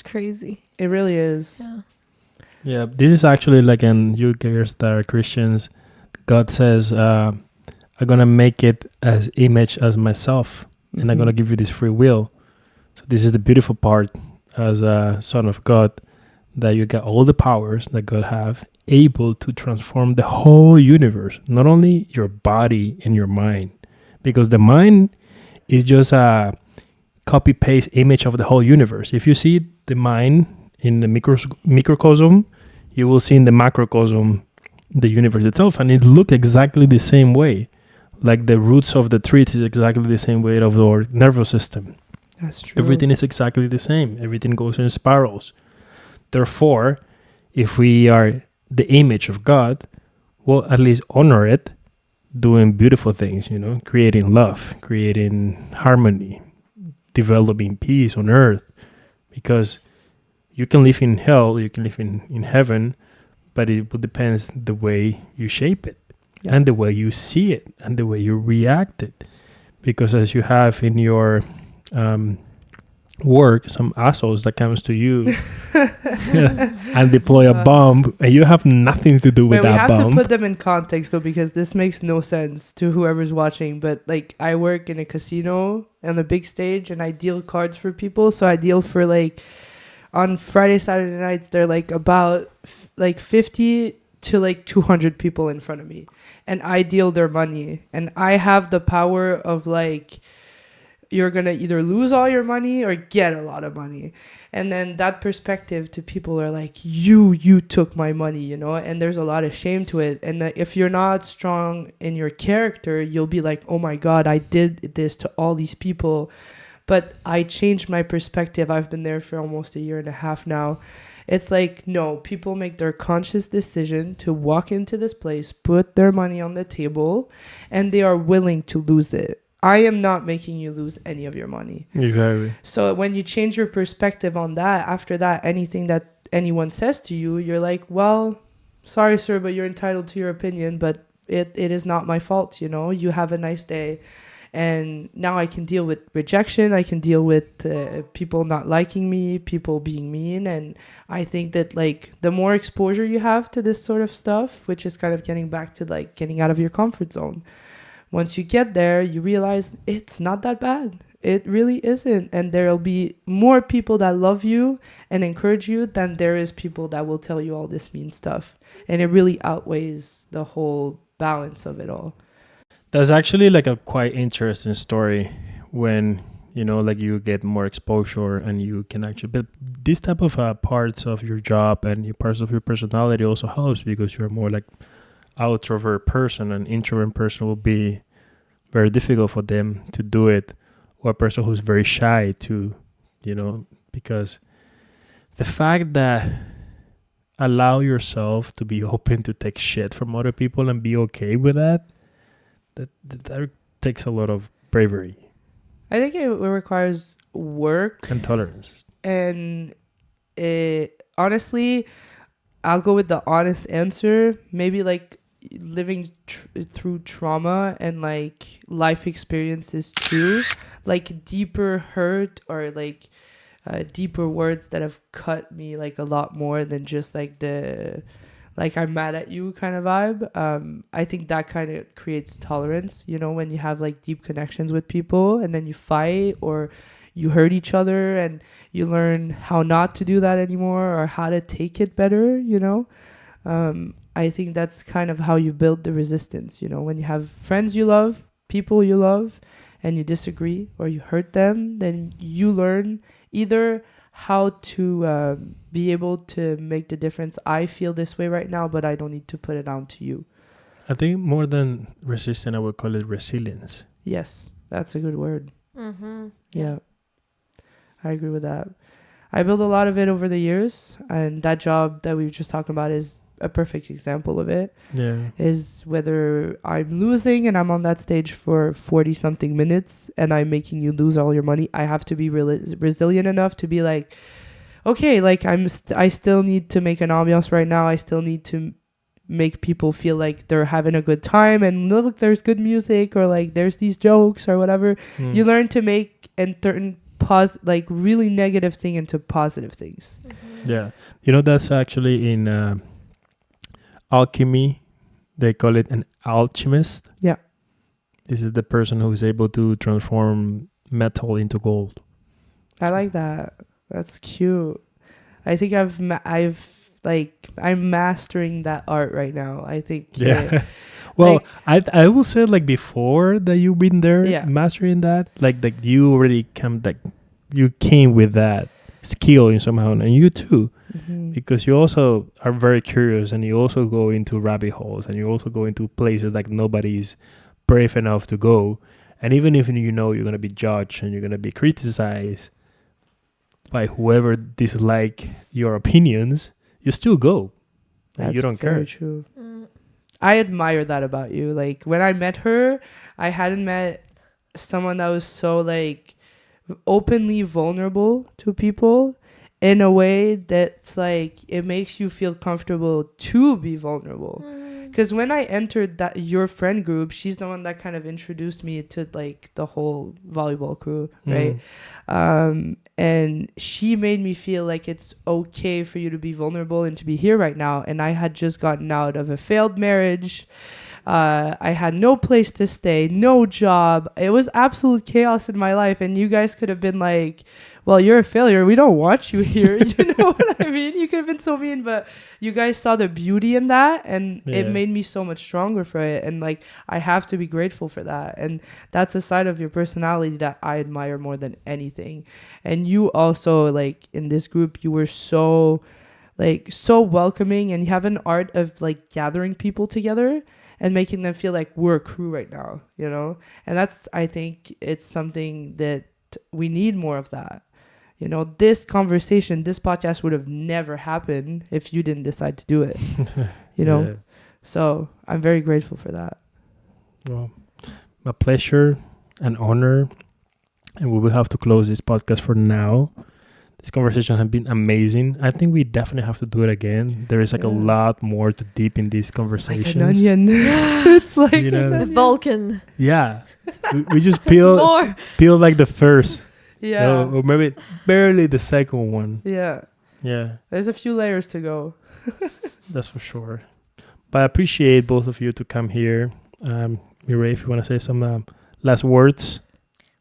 crazy. It really is. Yeah. Yeah, this is actually like in you guys that are Christians. God says, "I'm gonna make it as image as myself, and I'm gonna Mhm. give you this free will." So this is the beautiful part as a son of God, that you get all the powers that God have, able to transform the whole universe, not only your body and your mind, because the mind is just a copy paste image of the whole universe. If you see the mind in the microcosm, you will see in the macrocosm the universe itself, and it looks exactly the same way. Like the roots of the trees is exactly the same way of our nervous system. That's true. Everything is exactly the same. Everything goes in spirals. Therefore, if we are the image of God, we'll at least honor it, doing beautiful things, you know, creating love, creating harmony, developing peace on earth. Because you can live in hell, you can live in heaven, but it will depends the way you shape it, Yeah. and the way you see it, and the way you react it. Because as you have in your work, some assholes that comes to you and deploy a bomb, and you have nothing to do with But we that have bomb. to put them in context though, because this makes no sense to whoever's watching. But like, I work in a casino on a big stage, and I deal cards for people. So I deal for like on Friday, Saturday nights, they're like about like 50 to like 200 people in front of me, and I deal their money, and I have the power of like, you're gonna either lose all your money or get a lot of money. And then that perspective to people are like, you took my money, you know? And there's a lot of shame to it. And if you're not strong in your character, you'll be like, oh my God, I did this to all these people. But I changed my perspective. I've been there for almost a year and a half now. It's like, no, people make their conscious decision to walk into this place, put their money on the table, and they are willing to lose it. I am not making you lose any of your money. Exactly. So when you change your perspective on that, after that, anything that anyone says to you, you're like, well, sorry, sir, but you're entitled to your opinion, but it is not my fault, you know? You have a nice day. And now I can deal with rejection. I can deal with people not liking me, people being mean. And I think that like the more exposure you have to this sort of stuff, which is kind of getting back to like getting out of your comfort zone, once you get there, you realize it's not that bad. It really isn't. And there'll be more people that love you and encourage you than there is people that will tell you all this mean stuff. And it really outweighs the whole balance of it all. That's actually like a quite interesting story when, you know, like you get more exposure and you can actually, but this type of parts of your job and your parts of your personality also helps, because you're more like outrovert person. An introvert person will be very difficult for them to do it, or a person who's very shy to, you know, because the fact that allow yourself to be open to take shit from other people and be okay with that takes a lot of bravery I think it requires work. and tolerance. And honestly, I'll go with the honest answer. Maybe like living through trauma and like life experiences too, like deeper hurt or like deeper words that have cut me like a lot more than just like the like I'm mad at you kind of vibe. I think that kind of creates tolerance, you know, when you have like deep connections with people and then you fight or you hurt each other and you learn how not to do that anymore or how to take it better, you know. I think that's kind of how you build the resistance, you know, when you have friends you love, people you love, and you disagree or you hurt them, then you learn either how to be able to make the difference. I feel this way right now, but I don't need to put it on to you. I think more than resistant, I would call it resilience. Yes, that's a good word. Mm-hmm. Yeah, I agree with that. I built a lot of it over the years, and that job that we were just talking about is a perfect example of it. Yeah. Is whether I'm losing and I'm on that stage for 40 something minutes and I'm making you lose all your money, I have to be resilient enough to be like, okay, like I still need to make an ambiance right now. I still need to make people feel like they're having a good time, and look, there's good music, or like there's these jokes or whatever. You learn to make and turn like really negative thing into positive things. Mm-hmm. Yeah. You know, that's actually in alchemy. They call it an alchemist. Yeah. This is the person who is able to transform metal into gold. I like that. That's cute. I think I'm mastering that art right now. I think. Yeah. Well, like, I will say, like, before that you've been there mastering that, like you already you came with that skill in somehow, and you too, because you also are very curious, and you also go into rabbit holes, and you also go into places like nobody's brave enough to go. And even if you know you're gonna be judged and you're gonna be criticized by whoever dislike your opinions, you still go. That's you don't very care. true. I admire that about you. Like, when I met her, I hadn't met someone that was so like openly vulnerable to people in a way that's like it makes you feel comfortable to be vulnerable. Because when I entered your friend group, she's the one that kind of introduced me to like the whole volleyball crew, right? And she made me feel like it's okay for you to be vulnerable and to be here right now. And I had just gotten out of a failed marriage. I had no place to stay, no job. It was absolute chaos in my life. And you guys could have been like, well, you're a failure. We don't want you here. You know what I mean? You could have been so mean, but you guys saw the beauty in that, and it made me so much stronger for it. And like, I have to be grateful for that. And that's a side of your personality that I admire more than anything. And you also, like, in this group, you were so welcoming, and you have an art of like gathering people together and making them feel like we're a crew right now, you know? And I think it's something that we need more of that. You know, this conversation, this podcast would have never happened if you didn't decide to do it, you know? So I'm very grateful for that. Well, my pleasure and honor. And we will have to close this podcast for now. This conversation has been amazing. I think we definitely have to do it again. There is like a lot more to deep in these conversations. It's like an onion. It's like the Vulcan. Yeah. we just peel like the first. Yeah. No, or maybe barely the second one. Yeah. Yeah. There's a few layers to go. That's for sure. But I appreciate both of you to come here. Mireille, if you want to say some last words.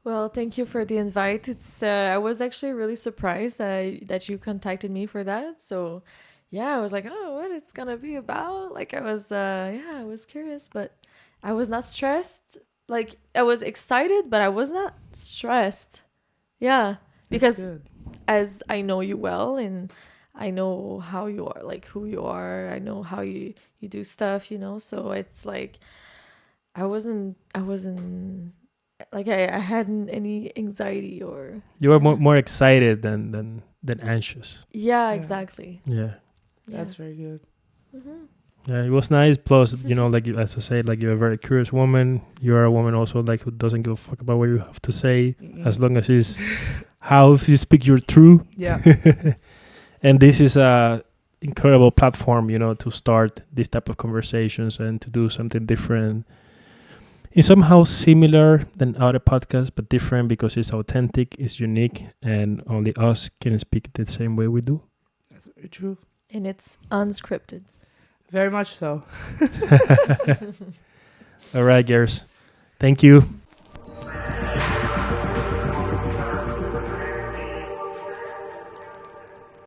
Well, thank you for the invite. It's I was actually really surprised that you contacted me for that. So, yeah, I was like, oh, what it's gonna be about? Like, I was I was curious, but I was not stressed. Like, I was excited, but I was not stressed. Yeah, because as I know you well, and I know how you are, like who you are. I know how you do stuff, you know. So it's like I wasn't like I hadn't any anxiety or. You were more excited than anxious. Yeah, exactly. Yeah. That's very good. Mm-hmm. Yeah, it was nice. Plus, you know, like as I said, like you're a very curious woman. You are a woman also like who doesn't give a fuck about what you have to say, as long as it's how you speak your truth. Yeah. And this is a incredible platform, you know, to start this type of conversations and to do something different. It's somehow similar than other podcasts, but different because it's authentic, it's unique, and only us can speak the same way we do. That's very true. And it's unscripted. Very much so. All right, girls. Thank you.